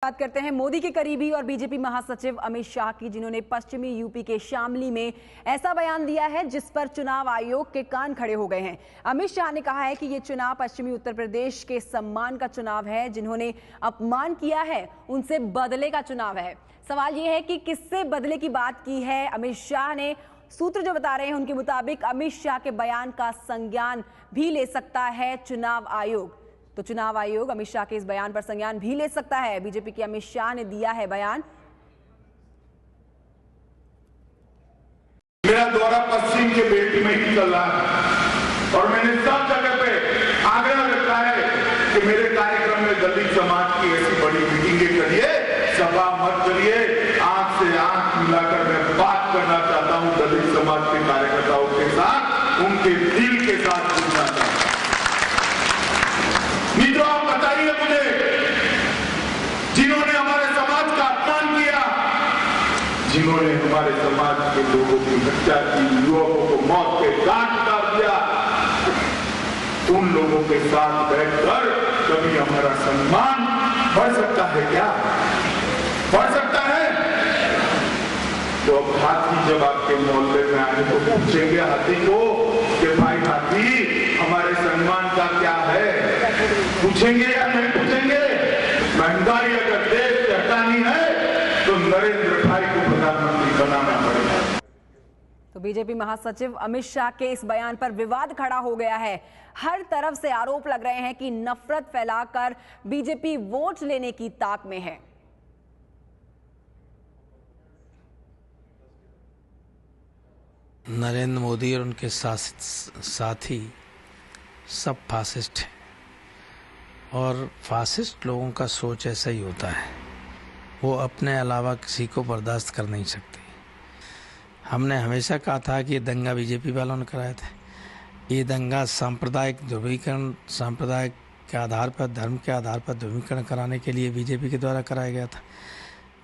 बात करते हैं मोदी के करीबी और बीजेपी महासचिव अमित शाह की, जिन्होंने पश्चिमी यूपी के शामली में ऐसा बयान दिया है जिस पर चुनाव आयोग के कान खड़े हो गए हैं। अमित शाह ने कहा है कि ये चुनाव पश्चिमी उत्तर प्रदेश के सम्मान का चुनाव है। जिन्होंने अपमान किया है उनसे बदले का चुनाव है। सवाल ये है कि किससे बदले की बात की है अमित शाह ने। सूत्र जो बता रहे हैं उनके मुताबिक अमित शाह के बयान का संज्ञान भी ले सकता है चुनाव आयोग। तो चुनाव आयोग अमित शाह के इस बयान पर संज्ञान भी ले सकता है। बीजेपी के अमित शाह ने दिया है बयान। मेरा दौरा पश्चिम के बेल्ट में ही चल रहा है और मैंने सब जगह पे आग्रह रखा है कि मेरे कार्यक्रम में दलित समाज की ऐसी बड़ी मीटिंगें करिए, सभा मत करिए। आंख से आंख मिलाकर मैं बात करना चाहता हूं दलित समाज के कार्यकर्ताओं के साथ, उनके दिल के साथ जुड़ना चाहता हूं। मित्रों, आप बताइए मुझे, जिन्होंने हमारे समाज का अपमान किया, जिन्होंने हमारे समाज के लोगों की हत्या की, युवकों को मौत के घाट उतार दिया, उन लोगों के साथ बैठकर कभी हमारा सम्मान बढ़ सकता है क्या? बढ़ सकता है? तो अब हाथी जब आपके मोहल्ले में आए तो पूछेंगे हाथी को कि भाई हाथी, हमारे सम्मान का क्या है? पूछेंगे या नहीं पूछेंगे? महंगाई अगर देश से हटानी है तो नरेंद्र भाई को प्रधानमंत्री बनाना पड़ेगा। तो बीजेपी महासचिव अमित शाह के इस बयान पर विवाद खड़ा हो गया है। हर तरफ से आरोप लग रहे हैं कि नफरत फैलाकर बीजेपी वोट लेने की ताक में है। नरेंद्र मोदी और उनके साथी सब फासिस्ट हैं और फासिस्ट लोगों का सोच ऐसा ही होता है, वो अपने अलावा किसी को बर्दाश्त कर नहीं सकते। हमने हमेशा कहा था कि ये दंगा बीजेपी वालों ने कराए थे। ये दंगा सांप्रदायिक ध्रुवीकरण, सांप्रदायिक के आधार पर, धर्म के आधार पर ध्रुवीकरण कराने के लिए बीजेपी के द्वारा कराया गया था।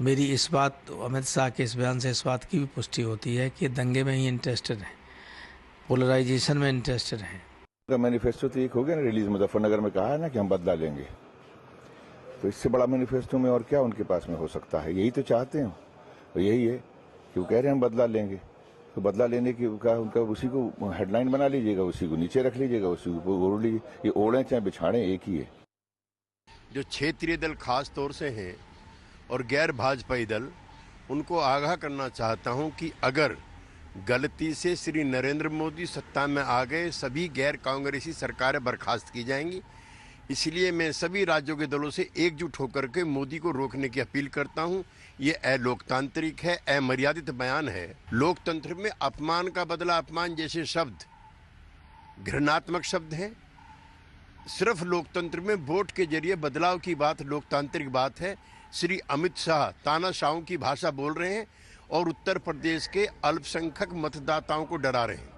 मेरी इस बात, अमित शाह के इस बयान से इस बात की भी पुष्टि होती है कि दंगे में ही इंटरेस्टेड हैं, पोलराइजेशन में इंटरेस्टेड हैं। का मैनिफेस्टो तो एक हो गया ना रिलीज, मुजफ्फरनगर में कहा है ना कि हम बदला लेंगे, तो इससे बड़ा मैनिफेस्टो में और क्या उनके पास में हो सकता है? यही तो चाहते हैं, तो यही है कि वो कह रहे हैं हम बदला लेंगे। तो बदला लेने की उनका उसी को हेडलाइन बना लीजिएगा, उसी को नीचे रख लीजिएगा, उसी को ओढ़ लीजिए। ये ओढ़े चाहे बिछाड़े एक ही है। जो क्षेत्रीय दल खास तौर से हैं और गैर भाजपाई दल, उनको आगाह करना चाहता हूं कि अगर गलती से श्री नरेंद्र मोदी सत्ता में आ गए, सभी गैर कांग्रेसी सरकारें बर्खास्त की जाएंगी। इसलिए मैं सभी राज्यों के दलों से एकजुट होकर के मोदी को रोकने की अपील करता हूं। ये अलोकतांत्रिक है, अमर्यादित बयान है। लोकतंत्र में अपमान का बदला अपमान जैसे शब्द घृणात्मक शब्द हैं। सिर्फ लोकतंत्र में वोट के जरिए बदलाव की बात लोकतांत्रिक बात है। श्री अमित शाह तानाशाहों की भाषा बोल रहे हैं और उत्तर प्रदेश के अल्पसंख्यक मतदाताओं को डरा रहे हैं।